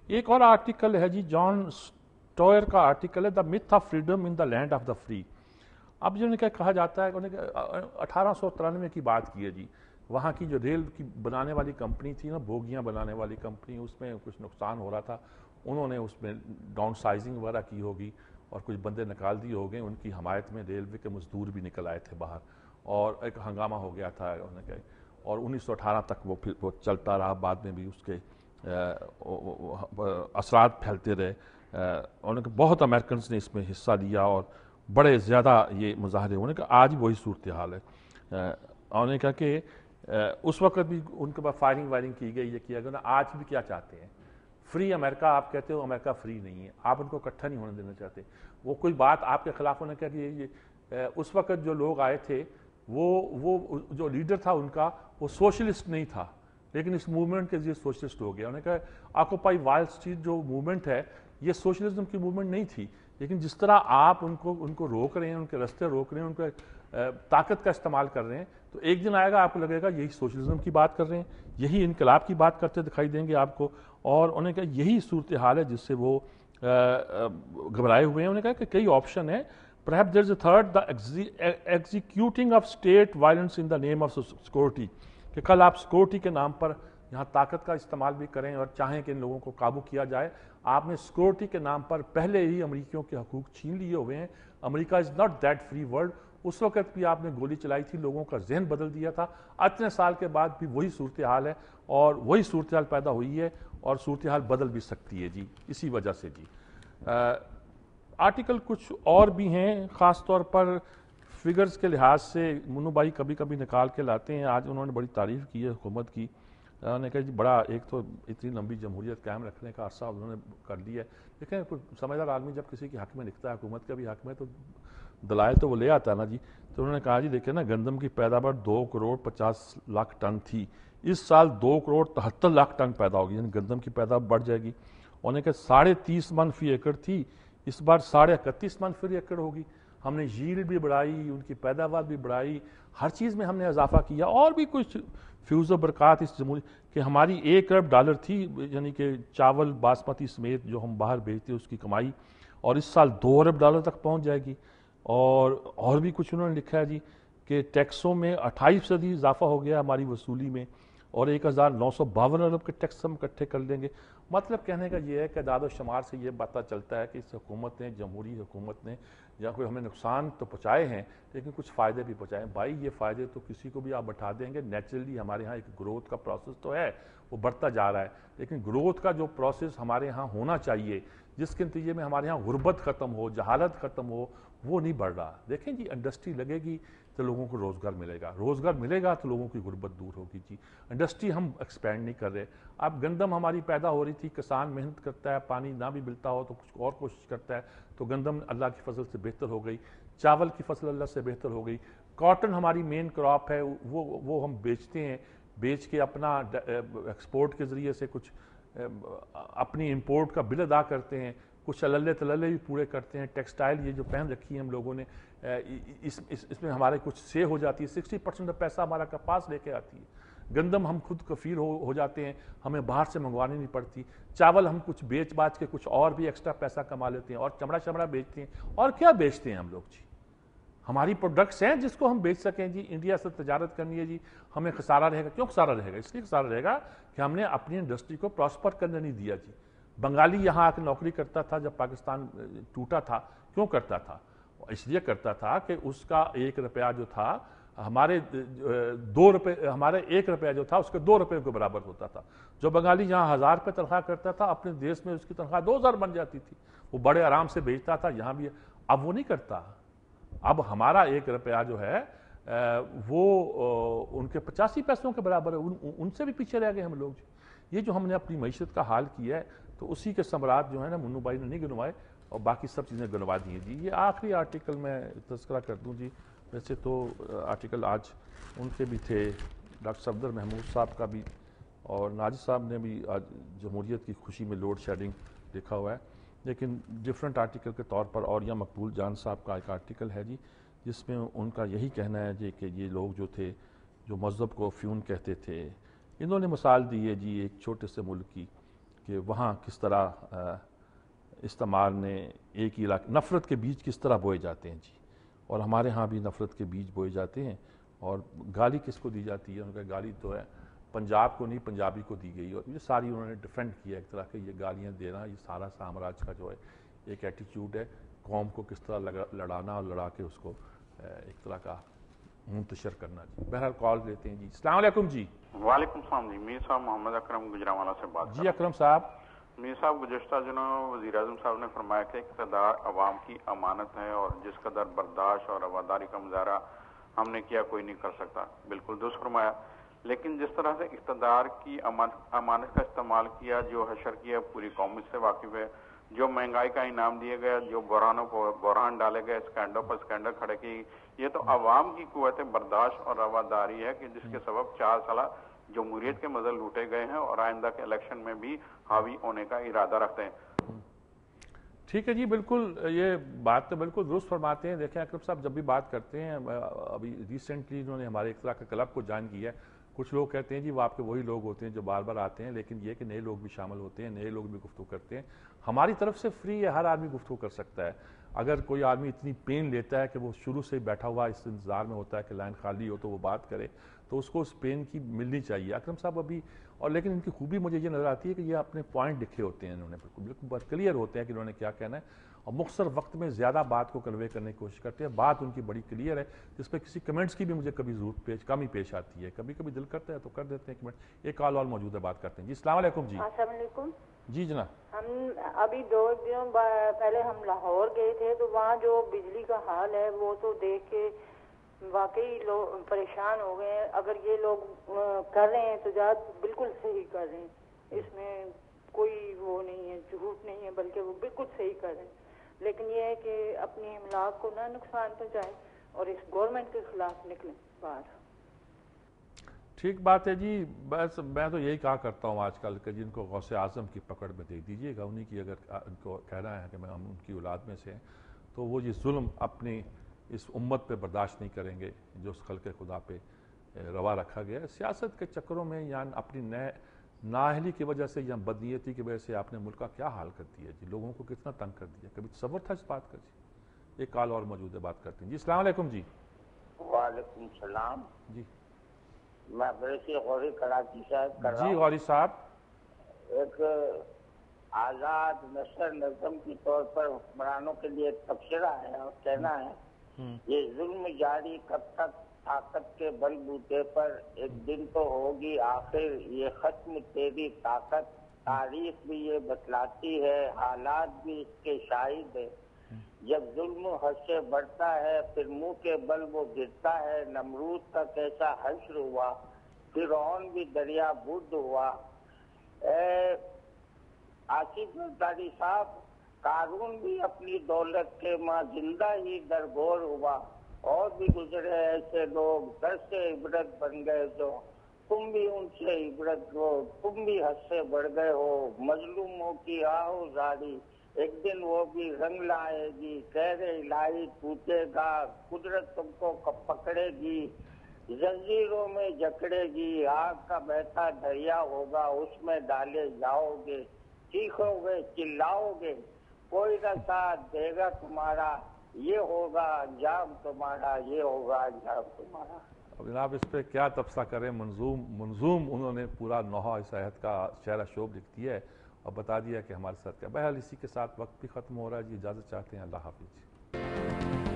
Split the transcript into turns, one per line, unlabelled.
ایک اور آرٹیکل ہے جی، جان سٹوئر کا آرٹیکل ہے، the myth of freedom in the land of the free. اب جو کہا جاتا ہے، 1893 کی بات کی ہے جی. وہاں کی جو ریل کی بنانے والی کمپنی تھی نا، بوگیاں بنانے والی کمپنی، اس میں کچھ نقصان ہو رہا تھا. انہوں نے اس میں ڈاؤن سائزنگ وغیرہ کی ہوگی اور کچھ بندے نکال دیے ہو گئے. ان کی حمایت میں ریلوے کے مزدور بھی نکل آئے تھے باہر اور ایک ہنگامہ ہو گیا تھا. اور 1918 تک وہ پھر وہ چلتا رہا. بعد میں بھی اس کے اثرات پھیلتے رہے. انہوں نے بہت امریکنز نے اس میں حصہ لیا اور بڑے زیادہ یہ مظاہرے ہونے کا. آج وہی صورتحال ہے. انہوں نے کہا کہ اس وقت بھی ان کے پاس فائرنگ وائرنگ کی گئی، یہ کیا گیا. آج بھی کیا چاہتے ہیں؟ فری امریکہ. آپ کہتے ہو امریکہ فری نہیں ہے، آپ ان کو اکٹھا نہیں ہونے دینا چاہتے. وہ کوئی بات آپ کے خلاف ہونے کا کہ اس وقت جو لوگ آئے تھے، وہ جو لیڈر تھا ان کا، وہ سوشلسٹ نہیں تھا، لیکن اس موومنٹ کے ذریعے سوشلسٹ ہو گیا. انہوں نے کہا آکوپائی وال اسٹریٹ جو موومنٹ ہے، یہ سوشلزم کی موومنٹ نہیں تھی، لیکن جس طرح آپ ان کو روک رہے ہیں، ان کے رستے روک رہے ہیں، ان کے طاقت کا استعمال کر رہے ہیں، تو ایک دن آئے گا آپ کو لگے گا یہی سوشلزم کی بات کر رہے ہیں، یہی انقلاب کی بات کرتے دکھائی دیں گے آپ کو. اور انہوں نے کہا یہی صورتحال ہے جس سے وہ گھبرائے ہوئے ہیں. انہوں نے کہا کہ کئی آپشن ہیں. Perhaps there is a third, the executing of state violence in the name of security. کہ کل آپ سیکورٹی کے نام پر یہاں طاقت کا استعمال بھی کریں اور چاہیں کہ ان لوگوں کو قابو کیا جائے. آپ نے سیکورٹی کے نام پر پہلے ہی امریکیوں کے حقوق چھین لیے ہوئے ہیں. America is not that free world. اس وقت بھی آپ نے گولی چلائی تھی، لوگوں کا ذہن بدل دیا تھا. اتنے سال کے بعد بھی وہی صورتحال ہے اور وہی صورتحال پیدا ہوئی ہے اور صورتحال بدل بھی سکتی ہے جی اسی وجہ سے جی. آرٹیکل کچھ اور بھی ہیں، خاص طور پر فگرز کے لحاظ سے منو بھائی کبھی کبھی نکال کے لاتے ہیں. آج انہوں نے بڑی تعریف کی ہے حکومت کی. انہوں نے کہا جی بڑا، ایک تو اتنی لمبی جمہوریت قائم رکھنے کا عرصہ انہوں نے کر لیا ہے. دیکھیں سمجھدار آدمی جب کسی کے حق میں لکھتا ہے، حکومت کا بھی حق میں، تو دلائل تو وہ لے آتا ہے نا جی. تو انہوں نے کہا جی دیکھیں نا، گندم کی پیداوار 2,50,00,000 ٹن تھی، اس سال 2,73,00,000 ٹن پیدا ہوگی، یعنی گندم کی پیداوار بڑھ جائے گی. انہوں نے کہا 30.5 من فی ایکڑ تھی، اس بار 31.5 من فی ایکڑ ہوگی. ہم نے ییلڈ بھی بڑھائی، ان کی پیداوار بھی بڑھائی، ہر چیز میں ہم نے اضافہ کیا. اور بھی کچھ فیوز و برکات اس جمہوری کہ ہماری $1 ارب تھی، یعنی کہ چاول باسمتی سمیت جو ہم باہر بیچتے اس کی کمائی، اور اس سال $2 ارب تک پہنچ جائے گی. اور بھی کچھ انہوں نے لکھا ہے جی کہ ٹیکسوں میں 28% اضافہ ہو گیا ہماری وصولی میں، اور 1,952 ارب کے ٹیکس ہم اکٹھے کر لیں گے. مطلب کہنے کا یہ ہے کہ اعداد و شمار سے یہ پتہ چلتا ہے کہ اس حکومت نے، جمہوری حکومت نے، یا کوئی ہمیں نقصان تو پہنچائے ہیں لیکن کچھ فائدے بھی پہنچائے ہیں. بھائی یہ فائدے تو کسی کو بھی آپ بٹھا دیں گے. نیچرلی ہمارے ہاں ایک گروتھ کا پروسیس تو ہے، وہ بڑھتا جا رہا ہے، لیکن گروتھ کا جو پروسیس ہمارے ہاں ہونا چاہیے، جس کے نتیجے میں ہمارے ہاں غربت ختم ہو، جہالت ختم ہو، وہ نہیں بڑھ رہا. دیکھیں جی انڈسٹری لگے گی تو لوگوں کو روزگار ملے گا، روزگار ملے گا تو لوگوں کی غربت دور ہوگی جی. انڈسٹری ہم ایکسپینڈ نہیں کر رہے. اب گندم ہماری پیدا ہو رہی تھی، کسان محنت کرتا ہے، پانی نہ بھی ملتا ہو تو کچھ اور کوشش کرتا ہے، تو گندم اللہ کی فضل سے بہتر ہو گئی. چاول کی فصل اللہ سے بہتر ہو گئی. کاٹن ہماری مین کراپ ہے، وہ ہم بیچتے ہیں، بیچ کے اپنا ایکسپورٹ کے ذریعے سے کچھ اپنی امپورٹ کا بل ادا کرتے ہیں، کچھ عللے تللے بھی پورے کرتے ہیں. ٹیکسٹائل یہ جو پہن رکھی ہے ہم لوگوں نے، اس میں ہمارے کچھ سے ہو جاتی ہے. 60% پیسہ ہمارا کپاس لے کے آتی ہے. گندم ہم خود کفیل ہو جاتے ہیں، ہمیں باہر سے منگوانی نہیں پڑتی. چاول ہم کچھ بیچ باچ کے کچھ اور بھی ایکسٹرا پیسہ کما لیتے ہیں، اور چمڑا شمڑا بیچتے ہیں. اور کیا بیچتے ہیں ہم لوگ جی؟ ہماری پروڈکٹس ہیں جس کو ہم بیچ سکیں جی. انڈیا سے تجارت کرنی ہے جی، ہمیں خسارہ رہے گا. کیوں خسارہ رہے گا؟ اس لیے خسارہ رہے گا کہ ہم نے اپنی انڈسٹری کو پراسپر کرنے نہیں دیا جی. بنگالی یہاں آ کے نوکری کرتا تھا جب پاکستان ٹوٹا تھا. کیوں کرتا تھا؟ اس لیے کرتا تھا کہ اس کا 1 روپیہ جو تھا، ہمارے 2 روپے، ہمارے 1 روپیہ جو تھا اس کے 2 روپے کے برابر ہوتا تھا. جو بنگالی یہاں 1000 روپے تنخواہ کرتا تھا، اپنے دیش میں اس کی تنخواہ 2000 بن جاتی تھی. وہ بڑے آرام سے بیچتا تھا. یہاں بھی اب وہ نہیں کرتا. اب ہمارا 1 روپیہ جو ہے وہ ان کے 85 پیسوں کے برابر ہے. ان سے بھی پیچھے رہ گئے ہم لوگ. یہ جو ہم نے اپنی معیشت کا حال کیا ہے، تو اسی کے ثمرات جو ہے نا منو بھائی نے نہیں گنوائے، اور باقی سب چیزیں گنوا دی ہیں جی. یہ آخری آرٹیکل میں تذکرہ کر دوں جی. ویسے تو آرٹیکل آج ان کے بھی تھے، ڈاکٹر صفدر محمود صاحب کا بھی، اور ناجد صاحب نے بھی آج جمہوریت کی خوشی میں لوڈ شیڈنگ لکھا ہوا ہے. لیکن ڈیفرنٹ آرٹیکل کے طور پر اور یا مقبول جان صاحب کا ایک آرٹیکل ہے جی، جس میں ان کا یہی کہنا ہے جی کہ یہ لوگ جو تھے، جو مذہب کو افیون کہتے تھے، انہوں نے مثال دی ہے جی ایک چھوٹے سے ملک کی، کہ وہاں کس طرح استعمار نے ایک ہی علاقے نفرت کے بیج کس طرح بوئے جاتے ہیں جی، اور ہمارے ہاں بھی نفرت کے بیج بوئے جاتے ہیں، اور گالی کس کو دی جاتی ہے؟ ان کا گالی تو ہے پنجاب کو نہیں، پنجابی کو دی گئی، اور یہ ساری انہوں نے ڈیفینڈ کیا ایک طرح کے یہ گالیاں دینا، یہ سارا سامراج کا جو ہے ایک ایٹیچیوڈ ہے، قوم کو کس طرح لڑانا اور لڑا کے اس کو ایک طرح کا منتشر کرنا جی۔ بہرحال کال لیتے ہیں جی۔ السلام علیکم جی۔
وعلیکم السلام جی، میر صاحب محمد اکرم گجرانوالہ سے بات
جی اکرم صاحب۔
میر صاحب گزشتہ دنوں وزیر اعظم صاحب نے فرمایا کہ اقتدار عوام کی امانت ہے اور جس قدر برداشت اور رواداری کا مظاہرہ ہم نے کیا کوئی نہیں کر سکتا، بالکل درست فرمایا، لیکن جس طرح سے اقتدار کی امانت کا استعمال کیا، جو حشر کیا پوری قوم اس سے واقف ہے، جو مہنگائی کا انعام دیا گیا، جو بحرانوں کو بحران ڈالے گئے، اسکینڈل پر اسکینڈل کھڑے کی، یہ تو عوام کی قوت برداشت اور رواداری ہے کہ جس کے سبب 4 سالہ جمہوریت کے مزل لوٹے گئے ہیں اور آئندہ کے الیکشن میں بھی حاوی ہونے کا ارادہ رکھتے ہیں۔
ٹھیک ہے جی، بالکل یہ بات تو بالکل درست فرماتے ہیں۔ دیکھیں اکرم صاحب جب بھی بات کرتے ہیں، ابھی ریسنٹلی انہوں نے ہمارے ایک طرح کا کلب کو جوائن کیا ہے، کچھ لوگ کہتے ہیں جی وہ آپ کے وہی لوگ ہوتے ہیں جو بار بار آتے ہیں، لیکن یہ کہ نئے لوگ بھی شامل ہوتے ہیں، نئے لوگ بھی گفتگو کرتے ہیں۔ ہماری طرف سے فری ہے، ہر آدمی گفتگو کر سکتا ہے۔ اگر کوئی آدمی اتنی پین لیتا ہے کہ وہ شروع سے بیٹھا ہوا اس انتظار میں ہوتا ہے کہ لائن خالی ہو تو وہ بات کرے، تو اس کو اس پین کی ملنی چاہیے اکرم صاحب ابھی۔ اور لیکن ان کی خوبی مجھے یہ نظر آتی ہے کہ یہ اپنے پوائنٹ لکھے ہوتے ہیں، انہوں نے بالکل بہت کلیئر ہوتے ہیں کہ انہوں نے کیا کہنا ہے، اور مختصر وقت میں زیادہ بات کو کنوے کرنے کی کوشش کرتے ہیں۔ بات ان کی بڑی کلیئر ہے، جس پہ کسی کمنٹس کی بھی مجھے کبھی ضرورت کمی پیش آتی ہے، کبھی کبھی دل کرتا ہے تو کر دیتے ہیں کمنٹ۔ ایک کال اور موجود ہے، بات کرتے ہیں جی۔ السلام علیکم جی۔
السلام علیکم
جی جناب۔
ہم ابھی 2 دنوں پہلے ہم لاہور گئے تھے، تو وہاں جو بجلی کا حال ہے وہ تو دیکھ کے واقعی لوگ پریشان ہو گئے ہیں۔ اگر یہ لوگ کر رہے ہیں احتجاج بالکل صحیح کر رہے ہیں، اس میں کوئی وہ نہیں ہے، جھوٹ نہیں ہے، بلکہ وہ بالکل صحیح کر رہے ہیں، لیکن یہ ہے کہ اپنی املاک کو نہ نقصان پہنچائیں اور اس گورنمنٹ کے خلاف نکلیں باہر۔
ٹھیک بات ہے جی، بس میں تو یہی کہا کرتا ہوں آج کل کہ جن کو غوث اعظم کی پکڑ میں دے دیجیے گا، انہیں کی اگر ان کو کہنا ہے کہ ہم ان کی اولاد میں سے ہیں، تو وہ یہ ظلم اپنی اس امت پہ برداشت نہیں کریں گے جو اس خلق خدا پہ روا رکھا گیا ہے۔ سیاست کے چکروں میں یا اپنی نااہلی کی وجہ سے یا بدنیتی کی وجہ سے آپ نے ملک کا کیا حال کر دیا جی، لوگوں کو کتنا تنگ کر دیا، کبھی تصور تھا اس بات کا جی؟ ایک کال اور موجود ہے، بات کرتے ہیں جی۔ السلام علیکم جی۔
وعلیکم السلام
جی
میں بریسی غوری کراچی سے کر رہا
جی
ہوں۔
غوری صاحب،
ایک آزاد نثر نظم کے طور پر حکمرانوں کے لیے تبصرہ ہے اور کہنا ہے یہ ظلم جاری کب تک طاقت کے بل بوتے پر، ایک دن تو ہوگی آخر یہ ختم تیری طاقت، تاریخ بھی یہ بتلاتی ہے، حالات بھی اس کے شاہد ہے، جب ظلم حد سے بڑھتا ہے پھر منہ کے بل وہ گرتا ہے، نمرود کا کیسا حشر ہوا، فرعون بھی دریا بدھ ہوا۔ آصف زرداری صاحب، قارون بھی اپنی دولت کے ماں زندہ ہی درگور ہوا، اور بھی گزرے ایسے لوگ در سے عبرت بن گئے جو، تم بھی ان سے عبرت لو، تم بھی حد سے بڑھ گئے ہو، مظلوموں کی آہو زاری ایک دن وہ بھی رنگ لائے گی، قہر الہی ٹوٹے گا، قدرت تم کو پکڑے گی، زنجیروں میں جکڑے گی، آگ کا بہتا دریا ہوگا اس میں ڈالے جاؤ گے، چیخو گے چلاؤ گے، کوئی نہ ساتھ دے گا تمہارا، یہ ہوگا انجام تمہارا، یہ ہوگا انجام تمہارا۔
اب جناب اس پہ کیا تبصرہ کریں، منظوم انہوں نے پورا نوحہ اس آیت کا شعر شعب لکھ دیا ہے اور بتا دیا کہ ہمارے ساتھ کیا۔ بہرحال اسی کے ساتھ وقت بھی ختم ہو رہا ہے جی، اجازت چاہتے ہیں، اللہ حافظ۔